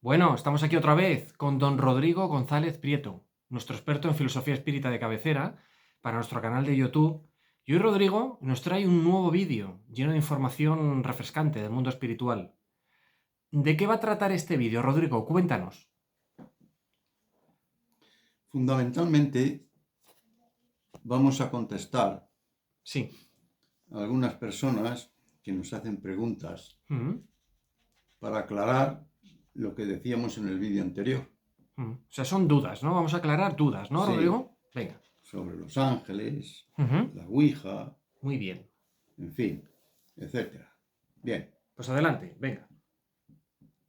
Bueno, estamos aquí otra vez con don Rodrigo González Prieto, nuestro experto en filosofía espírita de cabecera, para nuestro canal de YouTube. Y hoy Rodrigo nos trae un nuevo vídeo lleno de información refrescante del mundo espiritual. ¿De qué va a tratar este vídeo, Rodrigo? Cuéntanos. Fundamentalmente vamos a contestar Sí. a algunas personas que nos hacen preguntas Mm, para aclarar lo que decíamos en el vídeo anterior. O sea, son dudas, ¿no? Vamos a aclarar dudas, ¿no, Sí, Rodrigo? Venga. sobre los ángeles, Ujú. la Ouija, Muy bien. en fin, etcétera. Bien, Pues adelante, venga.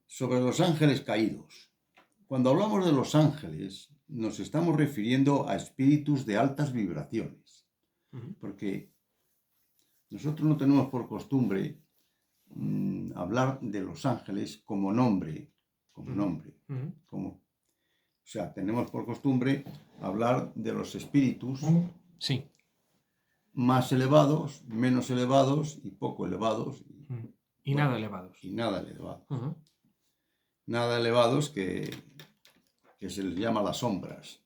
sobre los ángeles caídos. Cuando hablamos de los ángeles, nos estamos refiriendo a espíritus de altas vibraciones, Ujú. porque nosotros no tenemos por costumbre hablar de los ángeles como nombre, Ujú. o sea, tenemos por costumbre hablar de los espíritus Sí. más elevados, menos elevados y poco elevados, Ujú. Y bueno, nada elevados. y nada elevados. Ujú. Nada elevados que se les llama las sombras.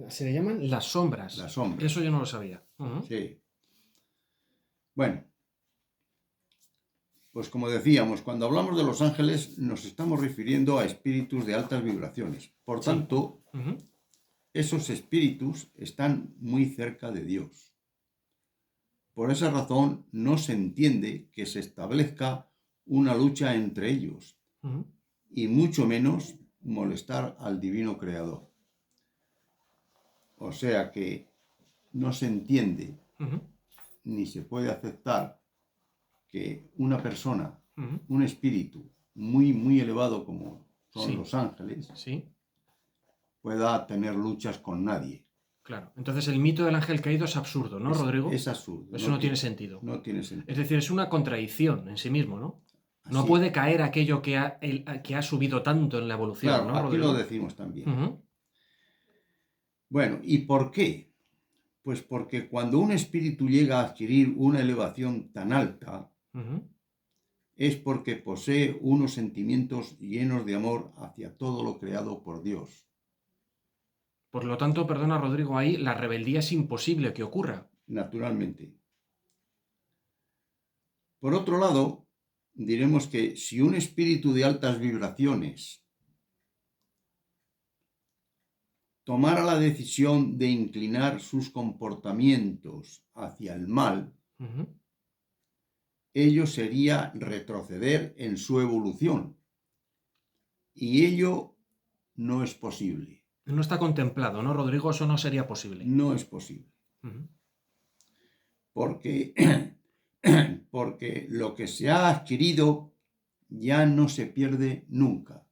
Se le llaman las sombras. Las sombras. Eso yo no lo sabía. Ujú. Sí. Bueno, pues como decíamos, cuando hablamos de los ángeles nos estamos refiriendo a espíritus de altas vibraciones. Por Sí. tanto, Ujú. esos espíritus están muy cerca de Dios. Por esa razón no se entiende que se establezca una lucha entre ellos, Ujú. y mucho menos molestar al divino creador. O sea que no se entiende Ujú. ni se puede aceptar que una persona, Ujú. un espíritu muy elevado como son Sí. los ángeles, Sí, pueda tener luchas con nadie. claro. Entonces el mito del ángel caído es absurdo, ¿no, Rodrigo? Es absurdo. Eso no tiene sentido. No tiene Es sentido. decir, es una contradicción en sí mismo, ¿no? No Así, puede caer aquello que ha subido tanto en la evolución, claro, ¿no, aquí lo Rodrigo? decimos también. Ujú. Bueno, ¿y por qué? Pues porque cuando un espíritu llega a adquirir una elevación tan alta, Ujú. es porque posee unos sentimientos llenos de amor hacia todo lo creado por Dios. Por lo tanto, perdona, Rodrigo, ahí la rebeldía es imposible que ocurra. Naturalmente. Por otro lado, diremos que si un espíritu de altas vibraciones tomara la decisión de inclinar sus comportamientos hacia el mal, Ujú. ello sería retroceder en su evolución, y ello no es posible. No está contemplado, ¿no, Rodrigo? Eso no sería posible. No es posible. Ujú. Porque, porque lo que se ha adquirido ya no se pierde nunca.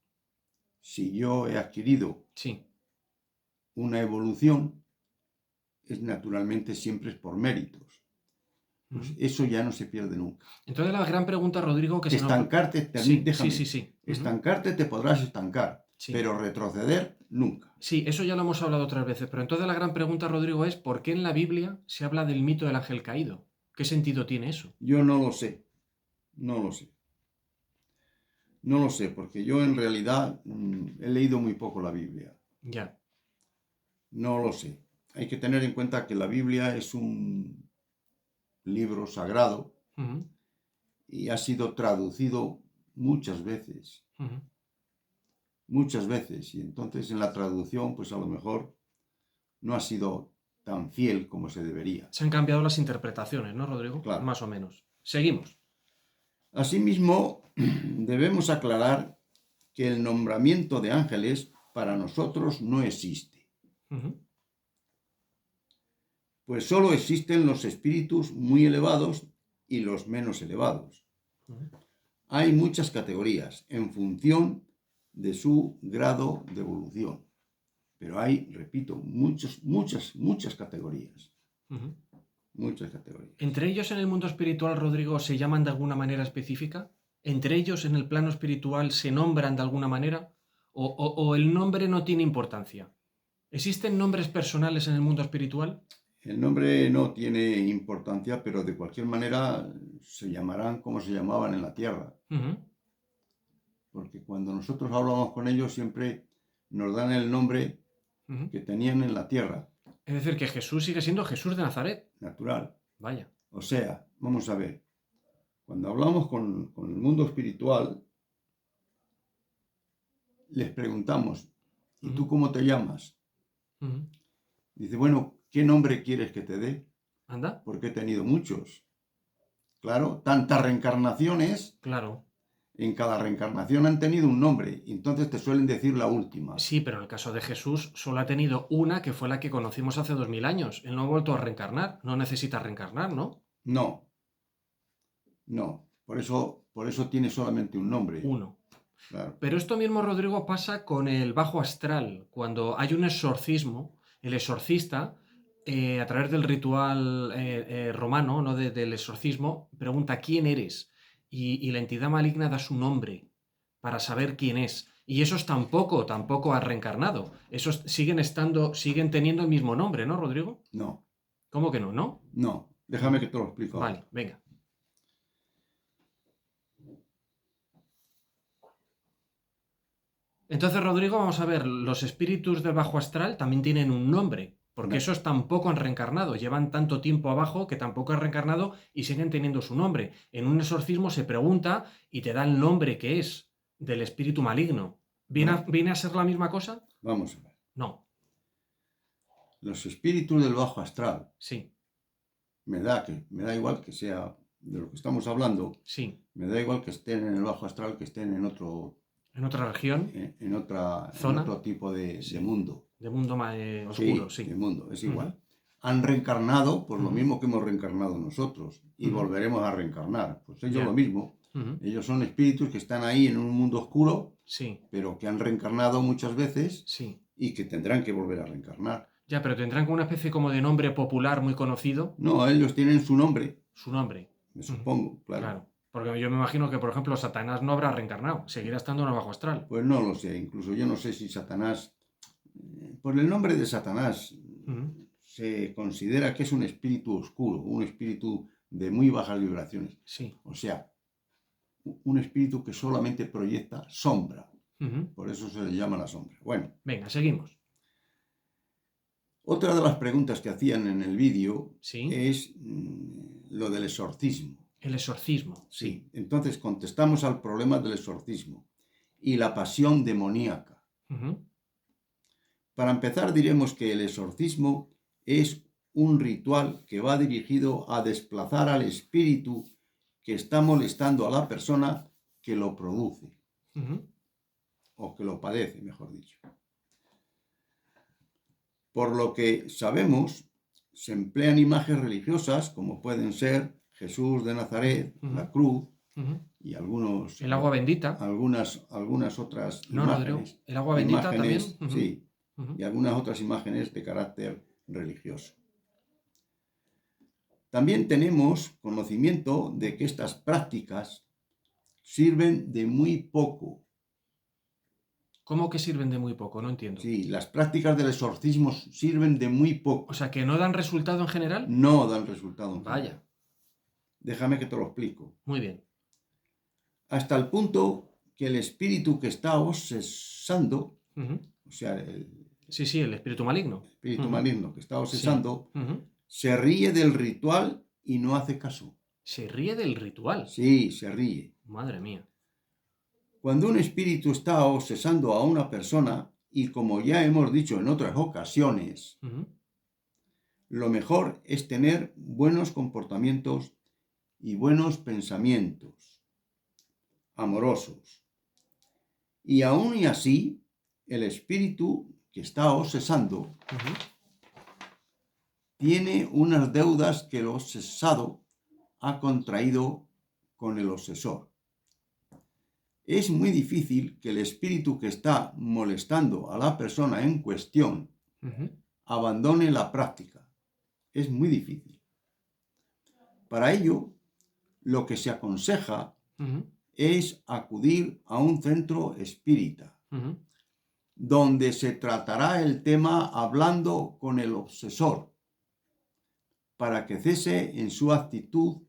Si yo he adquirido Sí. una evolución, es naturalmente siempre es por méritos. Pues Ujú. eso ya no se pierde nunca. Entonces la gran pregunta, Rodrigo, que se nos... Estancarte, Sí, déjame, sí. Ujú. estancarte te podrás estancar, Sí. pero retroceder nunca. Sí, eso ya lo hemos hablado otras veces, pero entonces la gran pregunta, Rodrigo, es ¿por qué en la Biblia se habla del mito del ángel caído? ¿Qué sentido tiene eso? Yo no lo sé, no lo sé. No lo sé, porque yo en realidad he leído muy poco la Biblia. Ya. No lo sé. Hay que tener en cuenta que la Biblia es un libro sagrado Ujú. y ha sido traducido Ujú. muchas veces, y entonces en la traducción pues a lo mejor no ha sido tan fiel como se debería. Se han cambiado las interpretaciones, ¿no, Rodrigo? Claro. Más o menos. Seguimos. Asimismo, debemos aclarar que el nombramiento de ángeles para nosotros no existe, Ujú. pues solo existen los espíritus muy elevados y los menos elevados. Ujú. Hay muchas categorías en función de su grado de evolución, pero hay, repito, muchas categorías. Ujú. Muchas categorías. ¿Entre ellos en el mundo espiritual, Rodrigo, se llaman de alguna manera específica? ¿Entre ellos en el plano espiritual se nombran de alguna manera? ¿O el nombre no tiene importancia? ¿Existen nombres personales en el mundo espiritual? El nombre no tiene importancia, pero de cualquier manera se llamarán como se llamaban en la tierra. Ujú. porque cuando nosotros hablamos con ellos siempre nos dan el nombre Ujú. que tenían en la tierra, Es decir, que Jesús sigue siendo Jesús de Nazaret. natural. Vaya. O sea, vamos a ver, cuando hablamos con el mundo espiritual, les preguntamos, ¿y tú Ujú. cómo te llamas? Ujú. Dice, bueno, ¿qué nombre quieres que te dé? Anda, Porque he tenido muchos. Claro, tantas reencarnaciones, claro. en cada reencarnación han tenido un nombre, y entonces te suelen decir la última. Sí, pero en el caso de Jesús solo ha tenido una que fue la que conocimos hace 2000 años. Él no ha vuelto a reencarnar. No necesita reencarnar, ¿no? No, no, por eso tiene solamente un nombre. Uno. Claro. Pero esto mismo, Rodrigo, pasa con el bajo astral. Cuando hay un exorcismo, el exorcista, a través del ritual romano, ¿no? Del exorcismo, pregunta quién eres. Y la entidad maligna da su nombre para saber quién es. Y esos tampoco han reencarnado. Esos siguen teniendo el mismo nombre, ¿no, Rodrigo? No, ¿Cómo que no? ¿No? no, déjame que te lo explico ahora. Vale, venga. Entonces, Rodrigo, vamos a ver, los espíritus del bajo astral también tienen un nombre, porque Na- esos tampoco han reencarnado, llevan tanto tiempo abajo que tampoco han reencarnado y siguen teniendo su nombre. En un exorcismo se pregunta y te da el nombre que es del espíritu maligno. Bueno, ¿Viene a ser la misma cosa? vamos a ver. No, Los espíritus del bajo astral, sí, me da igual que sea de lo que estamos hablando, sí. me da igual que estén en el bajo astral, que estén en En otra región, en zona, otro tipo de sí, mundo. de mundo oscuro, Sí, sí. de mundo, es Ujú, igual. Han reencarnado por lo ujú, mismo que hemos reencarnado nosotros y ujú, volveremos a reencarnar. Pues ellos lo ya, mismo. ujú, Ellos son espíritus que están ahí en un mundo oscuro, sí, pero que han reencarnado muchas veces sí. y que tendrán que volver a reencarnar. Ya, pero tendrán como una especie como de nombre popular muy conocido, No, ellos tienen su nombre, su nombre. me Ujú, supongo, claro. claro. Porque yo me imagino que, por ejemplo, Satanás no habrá reencarnado, seguirá estando en el bajo astral. Pues no lo sé, incluso yo no sé si Satanás, por el nombre de Satanás, Ujú, se considera que es un espíritu oscuro, un espíritu de muy bajas vibraciones. sí. O sea, un espíritu que solamente proyecta sombra. Ujú. Por eso se le llama la sombra. Bueno, Venga, seguimos. otra de las preguntas que hacían en el vídeo Sí. es lo del exorcismo. El exorcismo, sí. Sí, entonces contestamos al problema del exorcismo y la pasión demoníaca. Ujú, Para empezar, diremos que el exorcismo es un ritual que va dirigido a desplazar al espíritu que está molestando a la persona que lo produce, ujú, o que lo padece, mejor dicho. Por lo que sabemos, se emplean imágenes religiosas como pueden ser Jesús de Nazaret, ujú, la cruz ujú. y El agua bendita. algunas otras No, Rodrigo. imágenes, El agua bendita también. Ujú, sí, ujú. y algunas otras imágenes de carácter religioso. También tenemos conocimiento de que estas prácticas sirven de muy poco. ¿Cómo que sirven de muy poco? No entiendo. Sí, las prácticas del exorcismo sirven de muy O poco. sea, que no dan resultado en general. No dan resultado en Vaya, general. Déjame que te lo explico. muy bien. Hasta el punto que el espíritu que está osesando, Ujú. o sea, el Sí, sí, el espíritu maligno. espíritu Ujú, maligno que está sí. osesando, Ujú. se ríe del ritual y no hace caso. Se ríe del ritual. Sí, se ríe. Madre mía. Cuando un espíritu está obsesando a una persona, y como ya hemos dicho en otras ocasiones, Ujú, lo mejor es tener buenos comportamientos y buenos pensamientos amorosos. Y aún y así, el espíritu que está obsesando ujú. tiene unas deudas que el obsesado ha contraído con el obsesor. Es muy difícil que el espíritu que está molestando a la persona en cuestión Ujú, abandone la práctica. Es muy difícil. Para ello, lo que se aconseja ujú, es acudir a un centro espírita, ujú. donde se tratará el tema hablando con el obsesor, para que cese en su actitud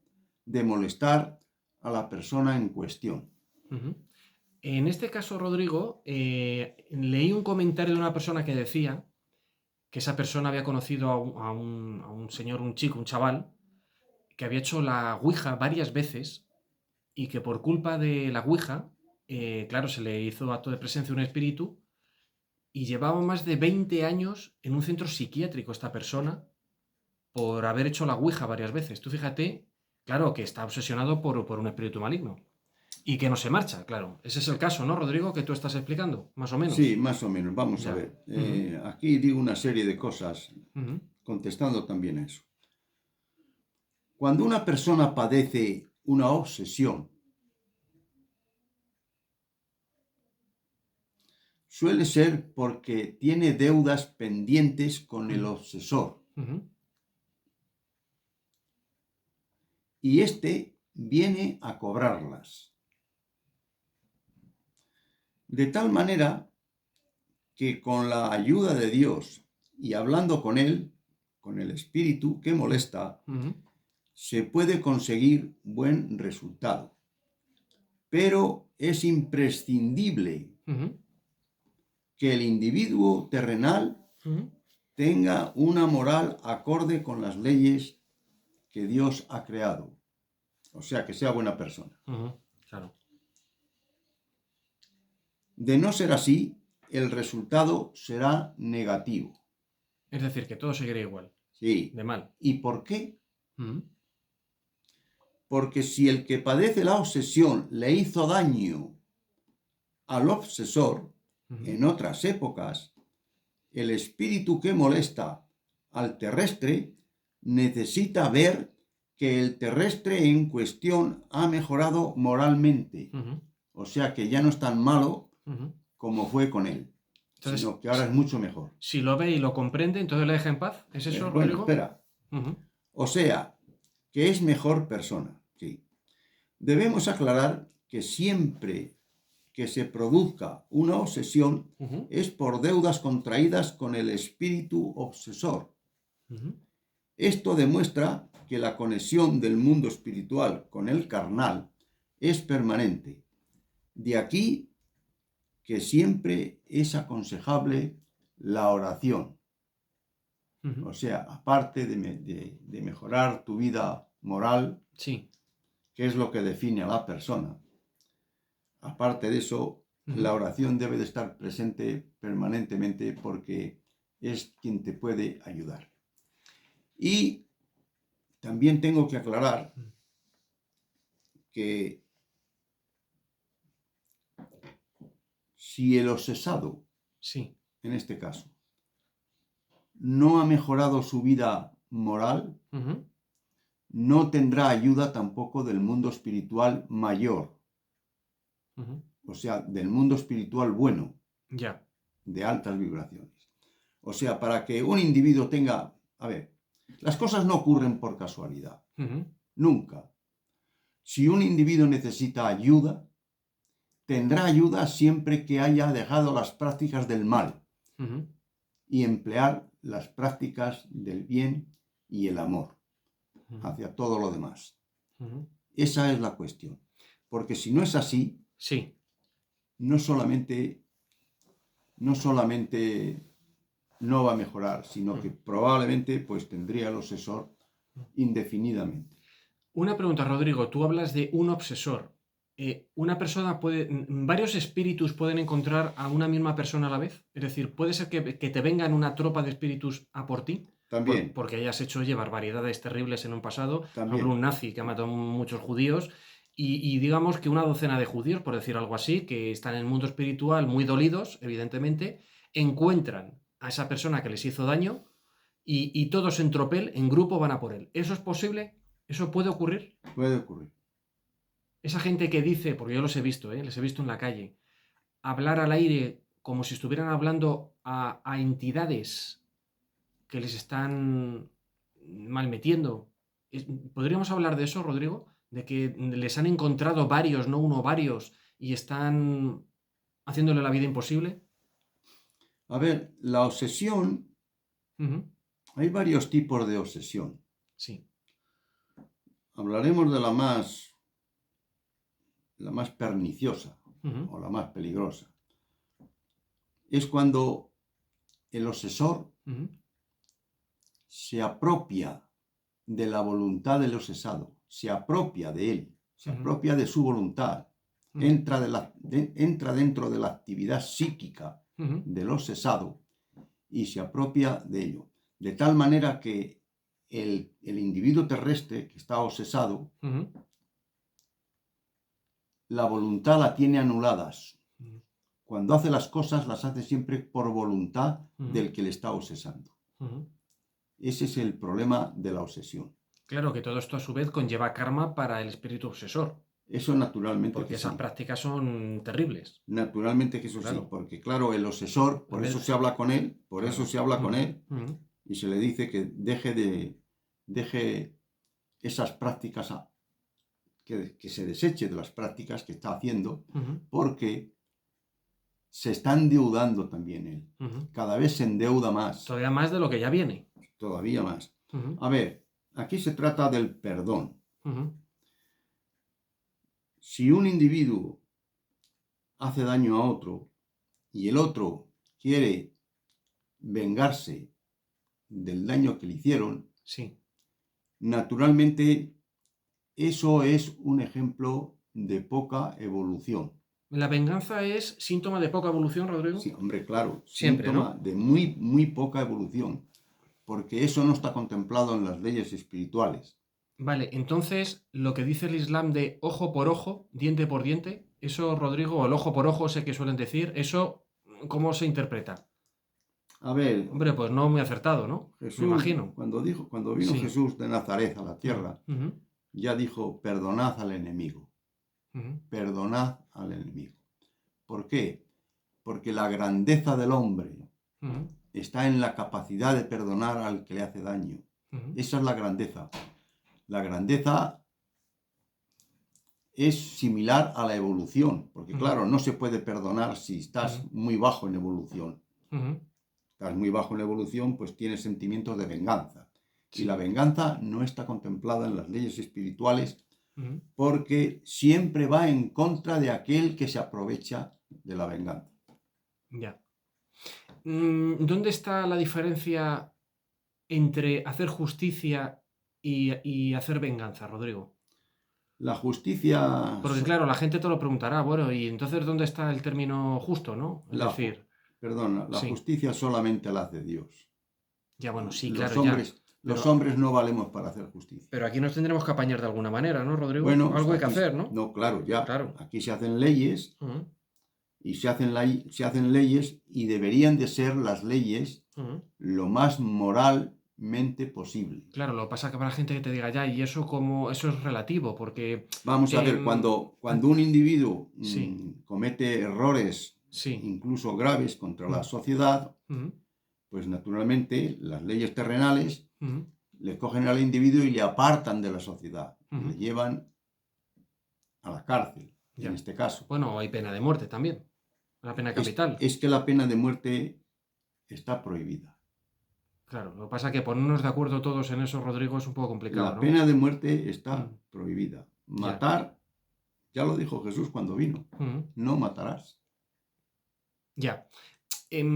de molestar a la persona en cuestión. Ujú. En este caso, Rodrigo, leí un comentario de una persona que decía que esa persona había conocido a un señor, un chico, un chaval, que había hecho la Ouija varias veces y que por culpa de la Ouija, claro, se le hizo acto de presencia un espíritu y llevaba más de 20 años en un centro psiquiátrico esta persona por haber hecho la Ouija varias veces. Tú fíjate, claro, que está obsesionado por un espíritu maligno y que no se marcha, claro. Ese es el caso, ¿no, Rodrigo, que tú estás explicando? Más o Sí, menos. más o menos. Vamos a Ya. ver. Ujú, Aquí digo una serie de cosas ujú, contestando también a eso. Cuando una persona padece una obsesión, suele ser porque tiene deudas pendientes con el ujú, obsesor ujú, y éste viene a cobrarlas. De tal manera que con la ayuda de Dios y hablando con Él, con el espíritu que molesta, ujú, se puede conseguir buen resultado. Pero es imprescindible ujú, que el individuo terrenal ujú, tenga una moral acorde con las leyes que Dios ha creado. O sea, que sea buena persona. ujú, claro. De no ser así, el resultado será negativo. Es decir, que todo seguirá igual, Sí. de mal. ¿Y por qué? Ujú, Porque si el que padece la obsesión le hizo daño al obsesor ujú, en otras épocas, el espíritu que molesta al terrestre necesita ver que el terrestre en cuestión ha mejorado moralmente. ujú, O sea que ya no es tan malo ujú. como fue con él, Entonces, sino que ahora es mucho mejor. si lo ve y lo comprende, entonces le deja en paz. ¿Es eso, Bueno, Rodrigo? espera. Ujú, O sea, que es mejor persona. Sí. Debemos aclarar que siempre que se produzca una obsesión ujú, es por deudas contraídas con el espíritu obsesor. ujú, Esto demuestra que la conexión del mundo espiritual con el carnal es permanente. De aquí que siempre es aconsejable la oración. ujú. O sea, aparte de mejorar tu vida moral, Sí. que es lo que define a la persona, aparte de eso, Ujú, la oración debe de estar presente permanentemente porque es quien te puede ayudar. Y también tengo que aclarar ujú. que si el obsesado, Sí. en este caso, no ha mejorado su vida moral, Ujú, no tendrá ayuda tampoco del mundo espiritual mayor, ujú. o sea, del mundo espiritual bueno, Ya. de altas vibraciones. O sea, para que un individuo tenga, a ver, las cosas no ocurren por casualidad, Ujú, nunca. Si un individuo necesita ayuda, tendrá ayuda siempre que haya dejado las prácticas del mal ujú, y emplear las prácticas del bien y el amor ujú, hacia todo lo demás. ujú. Esa es la cuestión. Porque si no es así, Sí. no solamente, no solamente no va a mejorar, sino que Ujú. probablemente pues tendría el obsesor indefinidamente. Una pregunta, Rodrigo. Tú hablas de un obsesor. ¿Una persona puede, varios espíritus pueden encontrar a una misma persona a la vez? Es decir, ¿puede ser que te vengan una tropa de espíritus a por ti? También, Porque hayas hecho, oye, barbaridades terribles en un pasado. Por ejemplo, un también. nazi que ha matado a muchos judíos. Y digamos que una docena de judíos, por decir algo así, que están en el mundo espiritual muy dolidos, evidentemente, encuentran a esa persona que les hizo daño y todos en tropel, en grupo, van a por él. ¿Eso es posible? ¿Eso puede ocurrir? Puede ocurrir. Esa gente que dice, porque yo los he visto, les he visto en la calle, hablar al aire como si estuvieran hablando a entidades que les están malmetiendo. ¿Podríamos hablar de eso, Rodrigo? De que les han encontrado varios, no uno, varios, y están haciéndole la vida imposible. A ver, la obsesión, Ujú, hay varios tipos de obsesión. sí. Hablaremos de la más perniciosa, Ujú, o la más peligrosa. Es cuando el obsesor ujú, se apropia de la voluntad del obsesado, se apropia de él, se ujú, apropia de su voluntad, ujú, entra dentro de la actividad psíquica ujú, del obsesado y se apropia de ello. De tal manera que el individuo terrestre que está obsesado, ujú, la voluntad la tiene anuladas. ujú, Cuando hace las cosas, las hace siempre por voluntad ujú, del que le está obsesando. ujú. Ese es el problema de la obsesión. Claro que todo esto a su vez conlleva karma para el espíritu obsesor, Eso naturalmente porque que esas sí. prácticas son terribles. Naturalmente que eso sí, Claro. porque claro, el obsesor, En por eso vez- se habla con él, por eso Claro. se habla con Ujú, él ujú, y se le dice que deje esas prácticas, que se deseche de las prácticas que está haciendo, ujú, porque se está endeudando también él. ujú. Cada vez se endeuda más, Todavía más de lo que ya viene. todavía más. Ujú, A ver, aquí se trata del perdón. ujú, Si un individuo hace daño a otro y el otro quiere vengarse del daño que le hicieron, sí. naturalmente eso es un ejemplo de poca evolución. ¿La venganza es síntoma de poca evolución, Rodrigo? Sí, hombre, claro, Siempre, síntoma ¿no? de muy, muy poca evolución, porque eso no está contemplado en las leyes espirituales. Vale, entonces lo que dice el Islam de ojo por ojo, diente por diente, eso, Rodrigo, o el ojo por ojo, sé que suelen decir, eso, ¿cómo se interpreta? A ver, Hombre, pues no muy acertado, ¿no? Me Jesús, imagino. cuando vino Sí. Jesús de Nazaret a la Mm, tierra, ujú, ya dijo, perdonad al enemigo, ujú, perdonad al enemigo. ¿Por qué? Porque la grandeza del hombre ujú, está en la capacidad de perdonar al que le hace daño. ujú, Esa es la grandeza. La grandeza es similar a la evolución, porque ujú, claro, no se puede perdonar si estás ujú, muy bajo en evolución. ujú. Estás muy bajo en evolución, pues tienes sentimientos de venganza. Y la Sí. venganza no está contemplada en las leyes espirituales Ujú, porque siempre va en contra de aquel que se aprovecha de la venganza. ya. ¿Dónde está la diferencia entre hacer justicia y hacer venganza, Rodrigo? La justicia, Porque claro, la gente te lo preguntará, bueno, y entonces ¿dónde está el término justo, no? Es la, ju- decir, la sí, justicia solamente la hace Dios. ya bueno, sí, claro, Los ya, hombres, los pero, hombres no valemos para hacer justicia. pero aquí nos tendremos que apañar de alguna manera, ¿no, Rodrigo? Bueno, Algo hay que aquí, hacer, ¿no? no, claro, ya, Claro. aquí se hacen leyes Ujú, y se hacen leyes y deberían de ser las leyes ujú. lo más moralmente posible. Claro, lo que pasa es que habrá gente que te diga ya, y eso como, eso es relativo, porque Vamos a ver, em, cuando un individuo sí, comete errores sí. incluso graves contra la Mm, sociedad, ujú, pues naturalmente las leyes terrenales ujú, le cogen al individuo y le apartan de la sociedad y ujú, le llevan a la cárcel, en ya. este caso. Bueno, hay pena de muerte también. La pena capital. Es que la pena de muerte está prohibida. Claro, lo que pasa es que ponernos de acuerdo todos en eso, Rodrigo, es un poco complicado, La ¿no? pena de muerte está Mm, prohibida. ya. Matar, ya lo dijo Jesús cuando vino, Ujú, no matarás. ya. Pero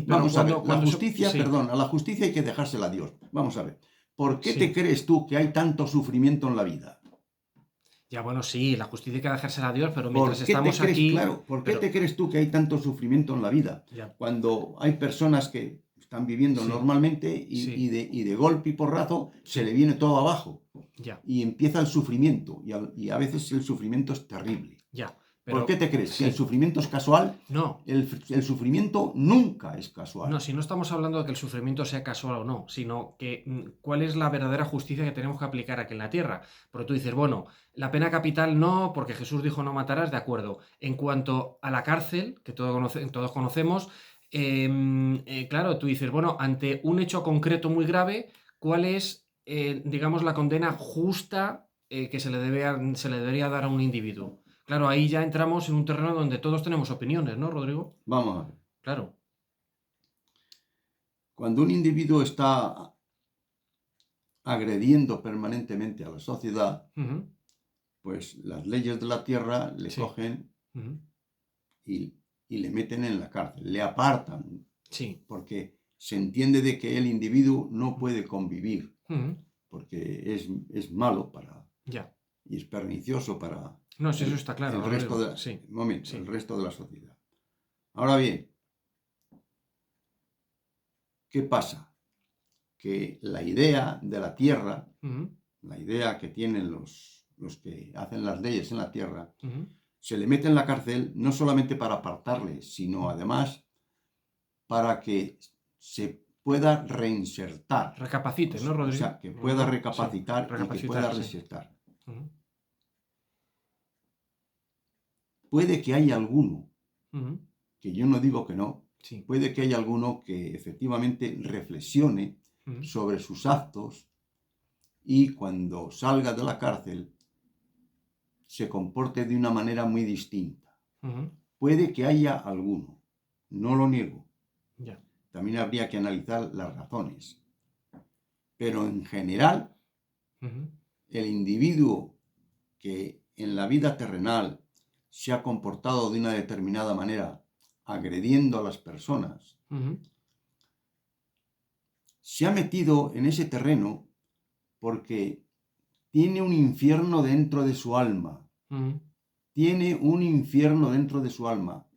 Vamos a ver, la cuando se... justicia, Sí, perdón, a la justicia hay que dejársela a Dios. Vamos a ver, ¿por qué te sí. crees tú que hay tanto sufrimiento en la vida? Ya, bueno, sí, la justicia hay que dejársela a Dios, pero mientras ¿Por qué te estamos crees, aquí... claro, por qué Pero, te crees tú que hay tanto sufrimiento en la vida? ya, Cuando hay personas que están viviendo sí, normalmente sí, y de golpe y porrazo se le sí, viene todo abajo ya, y empieza el sufrimiento y a veces el sufrimiento es terrible. ya. ¿Por qué Pero, te crees que el sí, sufrimiento es casual? no, El sufrimiento nunca es no, casual. si no estamos hablando de que el sufrimiento sea casual o no, sino que cuál es la verdadera justicia que tenemos que aplicar aquí en la tierra. Porque tú dices, bueno, la pena capital no, porque Jesús dijo no matarás, de acuerdo. En cuanto a la cárcel, que todos conocemos, claro, tú dices, bueno, ante un hecho concreto muy grave, ¿cuál es, digamos, la condena justa que se le debería dar a un individuo? Claro, ahí ya entramos en un terreno donde todos tenemos opiniones, ¿no, Rodrigo? Vamos a ver. Claro. Cuando un individuo está agrediendo permanentemente a la sociedad, Ujú, pues las leyes de la tierra le sí. cogen Ujú. y le meten en la cárcel, le apartan, Sí. porque se entiende de que el individuo no puede convivir, Ujú. porque es malo para, Ya. y es pernicioso para No, sí, eso está claro, el resto Rodrigo. de, Sí, el sí. resto de la sociedad. Ahora bien, ¿qué pasa? Que la idea de la tierra, Ujú. la idea que tienen los que hacen las leyes en la tierra, Ujú. se le mete en la cárcel no solamente para apartarle, sino además para que se pueda reinsertar. Recapacite, ¿no, O sea, Rodrigo? que A lo pueda mejor, sí. recapacitar y que pueda Recapacitar, sí. reinsertar. Ujú. Puede que haya alguno, Ujú. que yo no digo que no, Sí. puede que haya alguno que efectivamente reflexione Ujú. sobre sus actos y cuando salga de la cárcel se comporte de una manera muy distinta. Ujú. Puede que haya alguno, no lo niego. Ya. También habría que analizar las razones. Pero en general, Ujú. el individuo que en la vida terrenal se ha comportado de una determinada manera, agrediendo a las personas, Ujú. se ha metido en ese terreno porque tiene un infierno dentro de su alma. Ujú. Tiene un infierno dentro de su alma.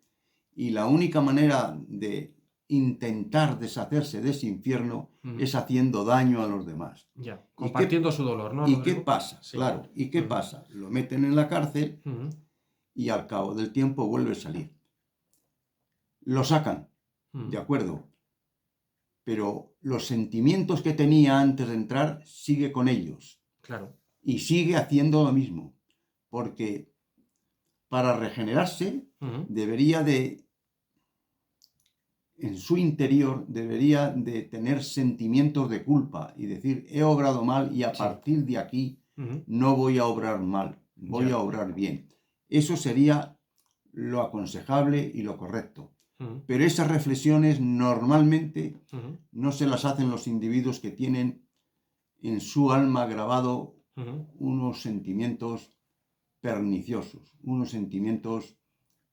Y la única manera de intentar deshacerse de ese infierno Ujú. es haciendo daño a los demás. Ya. ¿Y qué, Compartiendo su dolor, ¿no, y qué Rodrigo? pasa? Sí. Claro, ¿y qué Ujú. pasa? Lo meten en la cárcel Ujú. y al cabo del tiempo vuelve a salir. Lo sacan, de Ujú. acuerdo, pero los sentimientos que tenía antes de entrar sigue con ellos Claro. y sigue haciendo lo mismo, porque para regenerarse Ujú. debería de, en su interior, debería de tener sentimientos de culpa y decir, he obrado mal y a Sí. partir de aquí Ujú. no voy a obrar mal, voy Ya. a obrar bien. Eso sería lo aconsejable y lo correcto. Ujú. Pero esas reflexiones normalmente Ujú. no se las hacen los individuos que tienen en su alma grabado Ujú. unos sentimientos perniciosos, unos sentimientos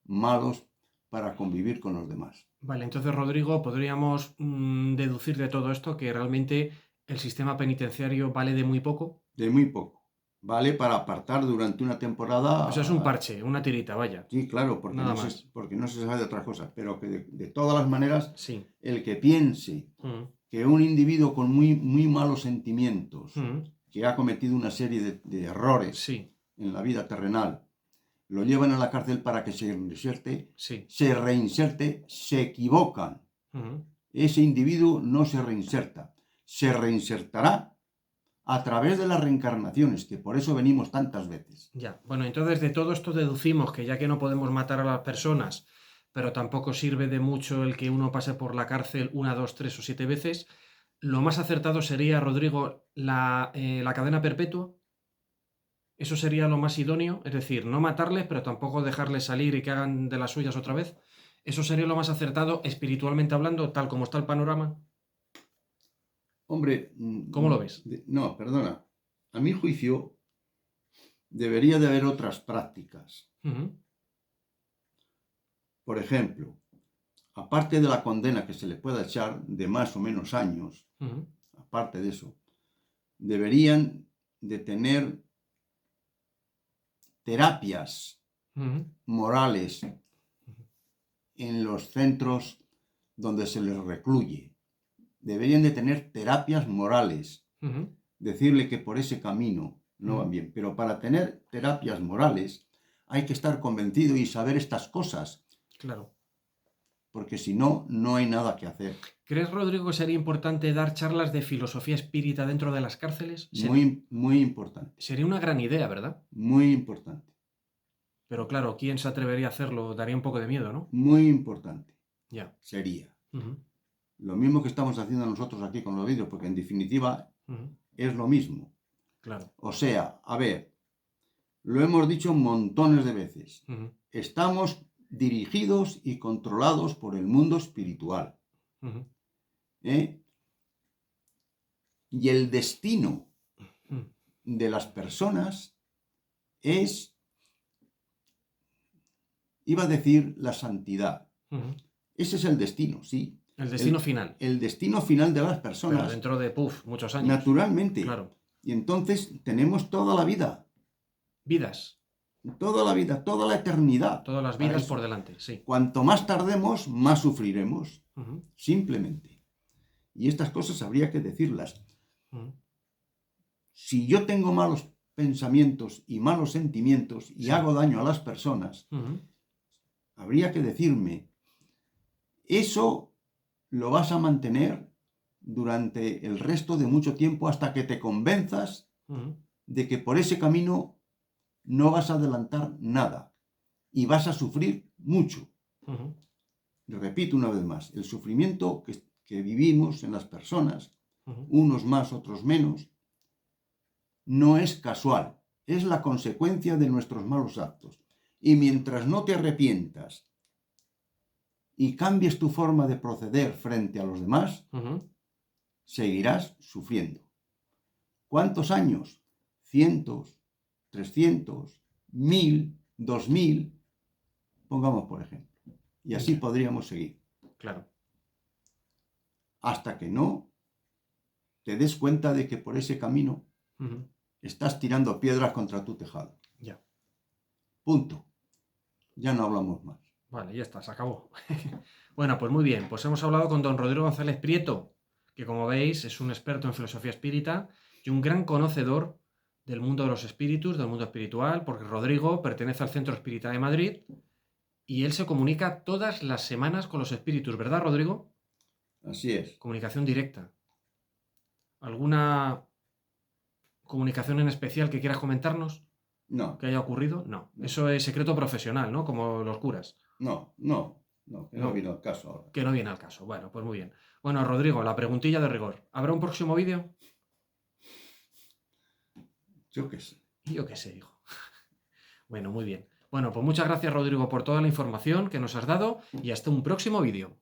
malos para convivir con los demás. Vale, entonces, Rodrigo, podríamos deducir de todo esto que realmente el sistema penitenciario vale de muy poco. De muy poco. Vale para apartar durante una O sea, es un temporada. parche, una tirita, vaya. Sí, claro, Nada más. porque no se sabe de otras cosas, pero que de todas las maneras, Sí. el que piense Ujú. que un individuo con muy, muy malos sentimientos, Ujú. que ha cometido una serie de errores Sí, en la vida terrenal, lo llevan a la cárcel para que sí. se equivocan. Ujú. Ese individuo no se reinserta. Se reinsertará a través de las reencarnaciones, que por eso venimos tantas veces. Ya. Bueno, entonces de todo esto deducimos que ya que no podemos matar a las personas, pero tampoco sirve de mucho el que uno pase por la cárcel una, dos, tres o siete veces, lo más acertado sería, Rodrigo, la cadena perpetua. Eso sería lo más idóneo, es decir, no matarles, pero tampoco dejarles salir y que hagan de las suyas otra vez. Eso sería lo más acertado espiritualmente hablando, tal como está el panorama. Hombre, ¿Cómo lo ves? no, perdona. A mi juicio, debería de haber otras prácticas. Ujú. Por ejemplo, aparte de la condena que se le pueda echar de más o menos años, Ujú. aparte de eso, deberían de tener terapias Ujú. morales en los centros donde se les recluye. Deberían de tener terapias morales. Ujú. Decirle que por ese camino no van Ujú. bien. Pero para tener terapias morales hay que estar convencido y saber estas cosas, Claro. porque si no, no hay nada que hacer. ¿Crees, Rodrigo, que sería importante dar charlas de filosofía espírita dentro de las cárceles? Muy, muy importante. Sería una gran idea, ¿verdad? Muy importante. Pero claro, ¿quién se atrevería a hacerlo? Daría un poco de miedo, ¿no? Muy importante Ya. sería. Ujú. Lo mismo que estamos haciendo nosotros aquí con los vídeos, porque en definitiva Ujú. es lo mismo. Claro. O sea, a ver, lo hemos dicho montones de veces. Ujú. Estamos dirigidos y controlados por el mundo espiritual. Ujú. ¿Eh? Y el destino Ujú. de las personas es iba a decir la santidad. Ujú. Ese es el destino, sí. El destino final. El destino final de las Pero personas, dentro de, muchos años. naturalmente. Claro. Y entonces tenemos toda la vida, Vidas. toda la eternidad. Todas las para vidas eso. por delante, sí. Cuanto más tardemos, más sufriremos. Ujú. Simplemente. Y estas cosas habría que decirlas. Ujú. Si yo tengo malos pensamientos y malos sentimientos y Sí. hago daño a las personas, Ujú. habría que decirme, eso lo vas a mantener durante el resto de mucho tiempo hasta que te convenzas Ujú. de que por ese camino no vas a adelantar nada y vas a sufrir mucho. Ujú. Repito una vez más, el sufrimiento que vivimos en las personas, Ujú. unos más, otros menos, no es casual, es la consecuencia de nuestros malos actos. Y mientras no te arrepientas y cambies tu forma de proceder frente a los demás, Ujú. seguirás sufriendo. ¿Cuántos años? 100, 300, 1000, 2000, pongamos por ejemplo. Y así Ya. podríamos seguir. Claro. Hasta que no te des cuenta de que por ese camino Ujú. estás tirando piedras contra tu tejado. Ya. Punto. Ya no hablamos más. Vale, ya está, se acabó. Bueno, pues muy bien. Pues hemos hablado con don Rodrigo González Prieto, que como veis es un experto en filosofía espírita y un gran conocedor del mundo de los espíritus, del mundo espiritual, porque Rodrigo pertenece al Centro Espírita de Madrid y él se comunica todas las semanas con los espíritus, ¿verdad, Rodrigo? Así es. Comunicación directa. ¿Alguna comunicación en especial que quieras comentarnos No, que haya ocurrido? No. No. Eso es secreto profesional, ¿no? Como los curas. no, que no No. viene al caso ahora. Que no viene al caso. Bueno, pues muy bien. Bueno, Rodrigo, la preguntilla de rigor. ¿Habrá un próximo vídeo? Yo qué sé. Yo qué sé, hijo. Bueno, muy bien. Bueno, pues muchas gracias, Rodrigo, por toda la información que nos has dado y hasta un próximo vídeo.